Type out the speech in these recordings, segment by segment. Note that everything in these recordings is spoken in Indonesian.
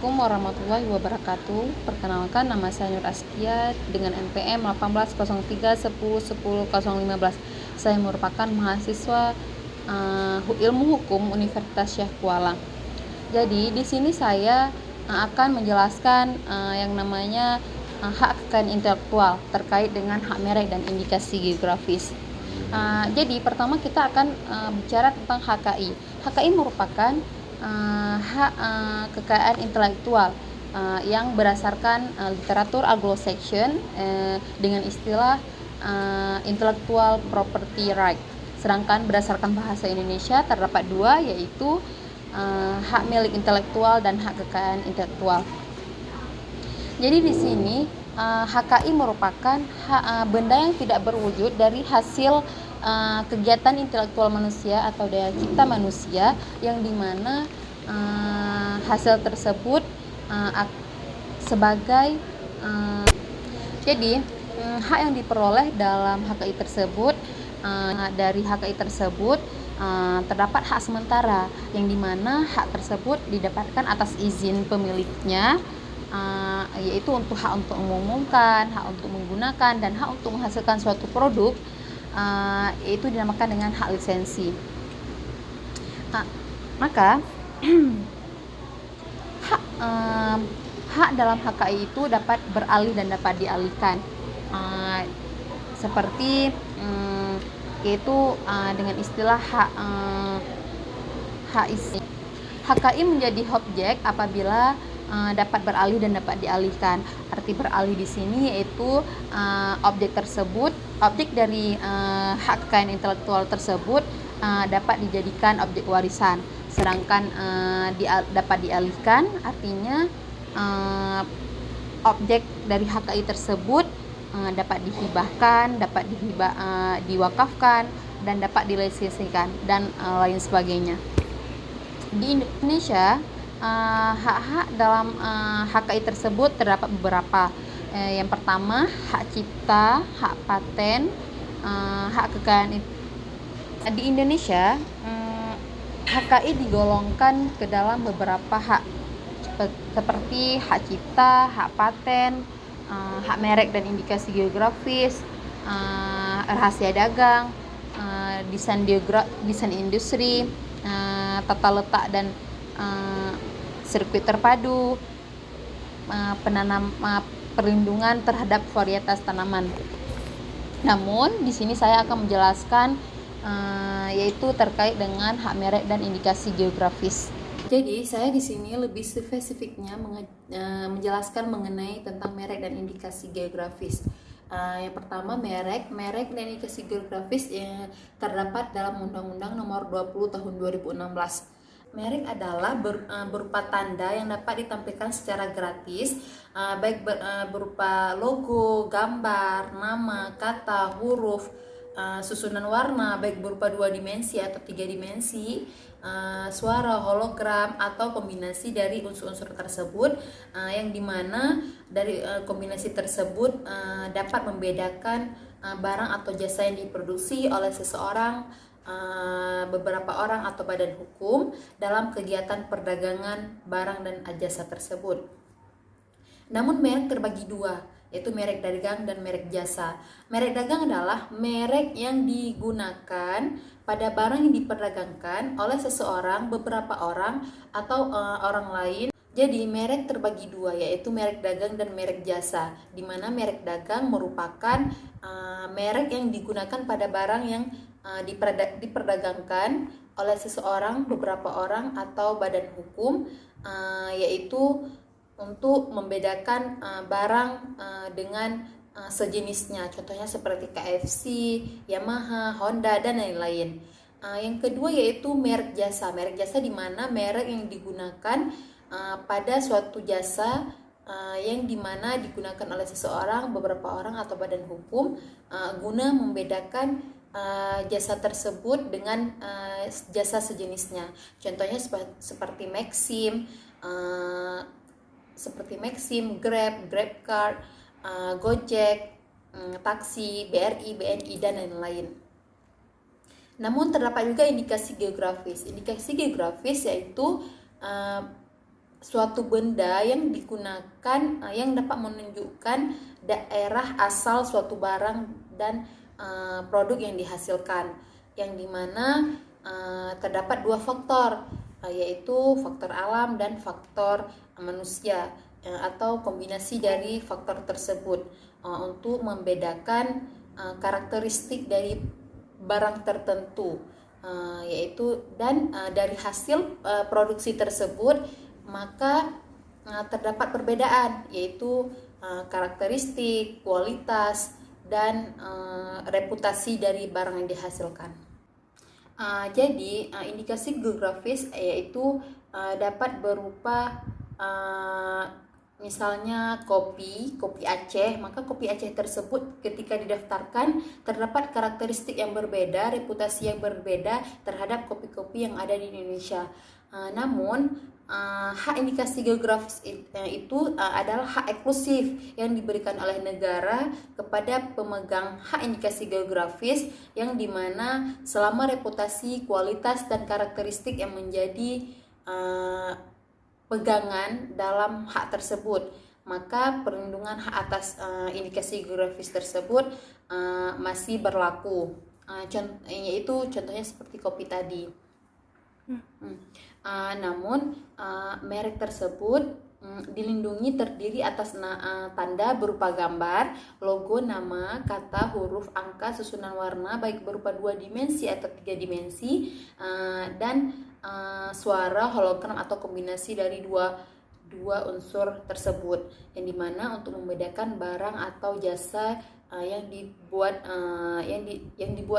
Assalamualaikum warahmatullahi wabarakatuh. Perkenalkan, nama saya Nur Askia dengan NPM 1803101015. Saya merupakan mahasiswa Ilmu Hukum Universitas Syekh Kuala. Jadi di sini saya akan menjelaskan yang namanya hak kekayaan intelektual terkait dengan hak merek dan indikasi geografis. Jadi pertama kita akan bicara tentang HKI. HKI merupakan hak kekayaan intelektual yang berdasarkan literatur Anglo-Saxon dengan istilah intellectual property right. Sedangkan berdasarkan bahasa Indonesia terdapat dua, yaitu hak milik intelektual dan hak kekayaan intelektual. Jadi di sini HKI merupakan benda yang tidak berwujud dari hasil kegiatan intelektual manusia atau daya cipta manusia, yang dimana hasil tersebut sebagai jadi hak yang diperoleh dalam HKI tersebut, dari HKI tersebut terdapat hak sementara, yang dimana hak tersebut didapatkan atas izin pemiliknya, yaitu untuk hak untuk mengumumkan, hak untuk menggunakan, dan hak untuk menghasilkan suatu produk, yaitu dinamakan dengan hak lisensi. Maka hak dalam HKI itu dapat beralih dan dapat dialihkan, seperti yaitu dengan istilah hak isi. HKI menjadi objek apabila dapat beralih dan dapat dialihkan. Arti beralih di sini yaitu objek dari hak kekayaan intelektual tersebut dapat dijadikan objek warisan. Sedangkan dapat dialihkan artinya objek dari HKI tersebut dapat dihibahkan, dapat diwakafkan, dan dapat dilisensikan, dan lain sebagainya. Di Indonesia, hak-hak dalam HKI tersebut terdapat beberapa. Yang pertama, hak cipta, hak paten, hak kekayaan. Di Indonesia, HKI digolongkan ke dalam beberapa hak, seperti hak cipta, hak paten, hak merek dan indikasi geografis, rahasia dagang, desain industri, tata letak dan sirkuit terpadu, perlindungan terhadap varietas tanaman. Namun di sini saya akan menjelaskan yaitu terkait dengan hak merek dan indikasi geografis. Jadi saya di sini lebih spesifiknya menjelaskan mengenai tentang merek dan indikasi geografis. Yang pertama, merek dan indikasi geografis yang terdapat dalam Undang-Undang Nomor 20 Tahun 2016. Merek adalah berupa tanda yang dapat ditampilkan secara gratis, baik berupa logo, gambar, nama, kata, huruf, susunan warna, baik berupa 2 dimensi atau 3 dimensi, suara, hologram, atau kombinasi dari unsur-unsur tersebut, yang dimana dari kombinasi tersebut dapat membedakan barang atau jasa yang diproduksi oleh seseorang, beberapa orang atau badan hukum dalam kegiatan perdagangan barang dan jasa tersebut. Namun merek terbagi dua, yaitu merek dagang dan merek jasa. Merek dagang adalah merek yang digunakan pada barang yang diperdagangkan oleh seseorang, beberapa orang, atau orang lain. Jadi merek terbagi dua, yaitu merek dagang dan merek jasa, di mana merek dagang merupakan merek yang digunakan pada barang yang diperdagangkan oleh seseorang, beberapa orang, atau badan hukum, yaitu untuk membedakan barang dengan sejenisnya, contohnya seperti KFC, Yamaha, Honda, dan lain-lain. Yang kedua yaitu merek jasa. Merek jasa di mana merek yang digunakan pada suatu jasa yang dimana digunakan oleh seseorang, beberapa orang, atau badan hukum guna membedakan jasa tersebut dengan jasa sejenisnya. Contohnya seperti Maxim, GrabCard, Gojek, taksi, BRI, BNI, dan lain-lain. Namun terdapat juga indikasi geografis. Indikasi geografis yaitu suatu benda yang digunakan yang dapat menunjukkan daerah asal suatu barang dan produk yang dihasilkan, yang dimana terdapat dua faktor, yaitu faktor alam dan faktor manusia, atau kombinasi dari faktor tersebut untuk membedakan karakteristik dari barang tertentu, yaitu dan dari hasil produksi tersebut maka terdapat perbedaan, yaitu karakteristik, kualitas, dan reputasi dari barang yang dihasilkan. Jadi indikasi geografis yaitu dapat berupa misalnya kopi Aceh, maka kopi Aceh tersebut ketika didaftarkan terdapat karakteristik yang berbeda, reputasi yang berbeda terhadap kopi-kopi yang ada di Indonesia. Namun hak indikasi geografis itu adalah hak eksklusif yang diberikan oleh negara kepada pemegang hak indikasi geografis, yang dimana selama reputasi, kualitas, dan karakteristik yang menjadi pegangan dalam hak tersebut, maka perlindungan hak atas indikasi geografis tersebut masih berlaku. Yaitu contohnya seperti kopi tadi. Namun merek tersebut dilindungi terdiri atas tanda berupa gambar, logo, nama, kata, huruf, angka, susunan warna baik berupa 2 dimensi atau 3 dimensi, dan suara, hologram atau kombinasi dari dua unsur tersebut, yang dimana untuk membedakan barang atau jasa yang dibuat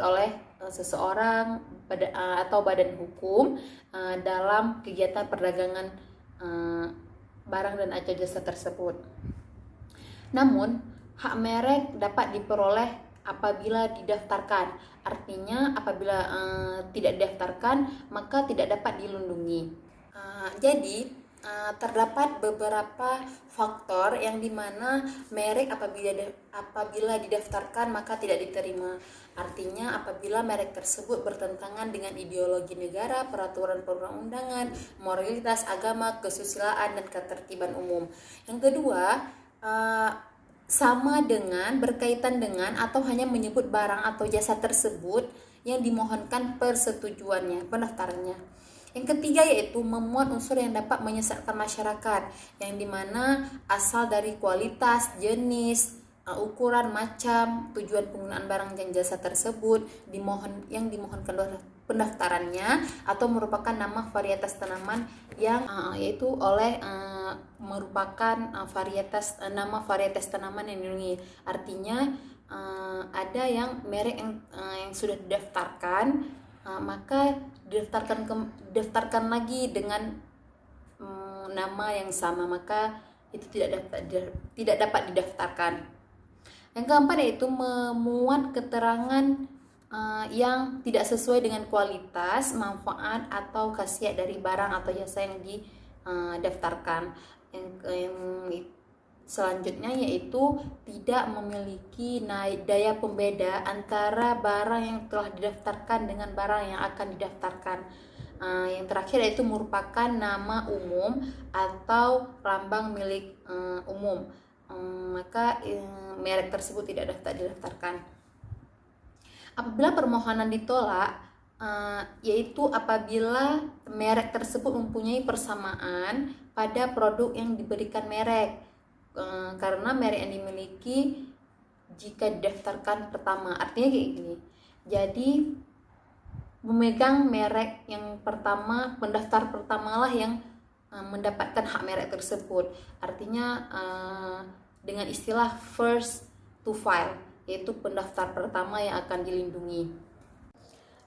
oleh seseorang atau badan hukum dalam kegiatan perdagangan barang dan atau jasa tersebut. Namun hak merek dapat diperoleh apabila didaftarkan. Artinya apabila tidak didaftarkan maka tidak dapat dilindungi. Jadi terdapat beberapa faktor yang dimana merek apabila didaftarkan maka tidak diterima. Artinya apabila merek tersebut bertentangan dengan ideologi negara, peraturan perundang-undangan, moralitas, agama, kesusilaan, dan ketertiban umum. Yang kedua, sama dengan, berkaitan dengan, atau hanya menyebut barang atau jasa tersebut yang dimohonkan persetujuannya, pendaftarannya. Yang ketiga yaitu memuat unsur yang dapat menyesatkan masyarakat, yang dimana asal dari kualitas, jenis, ukuran, macam, tujuan penggunaan barang dan jasa tersebut yang dimohonkan pendaftarannya, atau merupakan nama varietas tanaman yang yaitu merupakan nama varietas tanaman yang dilindungi. Artinya ada yang merek yang sudah didaftarkan, maka didaftarkan lagi dengan nama yang sama, maka itu tidak dapat didaftarkan. Yang keempat yaitu memuat keterangan yang tidak sesuai dengan kualitas, manfaat, atau khasiat dari barang atau jasa yang didaftarkan. Yang selanjutnya yaitu tidak memiliki daya pembeda antara barang yang telah didaftarkan dengan barang yang akan didaftarkan. Yang terakhir yaitu merupakan nama umum atau lambang milik umum, maka merek tersebut tidak didaftarkan. Apabila permohonan ditolak, yaitu apabila merek tersebut mempunyai persamaan pada produk yang diberikan merek, karena merek yang dimiliki jika didaftarkan pertama. Artinya kayak gini, jadi memegang merek yang pertama, pendaftar pertama lah yang mendapatkan hak merek tersebut. Artinya dengan istilah first to file, yaitu pendaftar pertama yang akan dilindungi.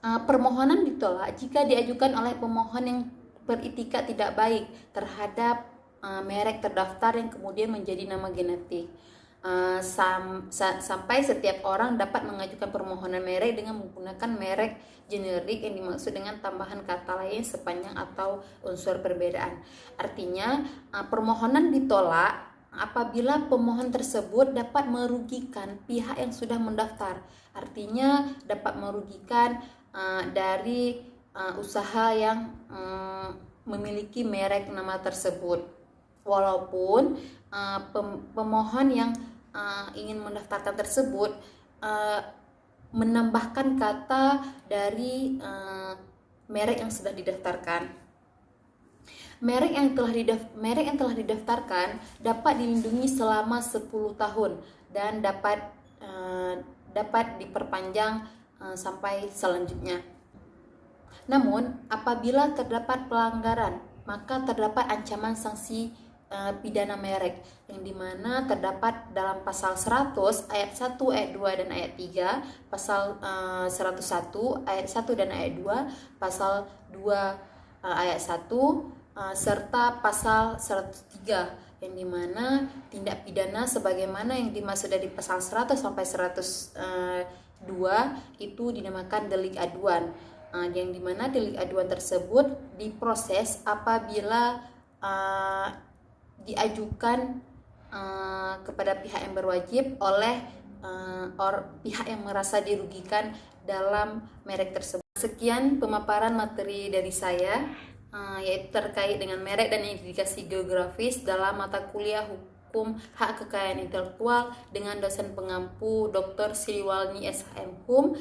Permohonan ditolak jika diajukan oleh pemohon yang beritikat tidak baik terhadap merek terdaftar yang kemudian menjadi nama genetik. Sampai setiap orang dapat mengajukan permohonan merek dengan menggunakan merek generik yang dimaksud dengan tambahan kata lain sepanjang atau unsur perbedaan. Artinya permohonan ditolak apabila pemohon tersebut dapat merugikan pihak yang sudah mendaftar. Artinya dapat merugikan dari usaha yang memiliki merek nama tersebut. Walaupun pemohon yang ingin mendaftarkan tersebut menambahkan kata dari merek yang sudah didaftarkan. Merek yang telah didaftarkan dapat dilindungi selama 10 tahun dan dapat diperpanjang sampai selanjutnya. Namun, apabila terdapat pelanggaran, maka terdapat ancaman sanksi pidana merek yang dimana terdapat dalam pasal 100 ayat 1, ayat 2 dan ayat 3, pasal 101 ayat 1 dan ayat 2, pasal 2 ayat 1, serta pasal 103 yang dimana tindak pidana sebagaimana yang dimaksud dari pasal 100 sampai 102 itu dinamakan delik aduan, yang dimana delik aduan tersebut diproses apabila diajukan kepada pihak yang berwajib oleh pihak yang merasa dirugikan dalam merek tersebut. Sekian pemaparan materi dari saya, yaitu terkait dengan merek dan indikasi geografis dalam mata kuliah Hukum Hak Kekayaan Intelektual dengan dosen pengampu Dr. Sriwalni SHM Hum.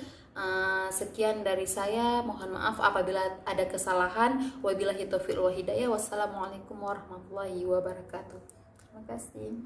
Sekian dari saya, mohon maaf apabila ada kesalahan. Wabillahi taufiq wal hidayah. Wassalamualaikum warahmatullahi wabarakatuh. Terima kasih.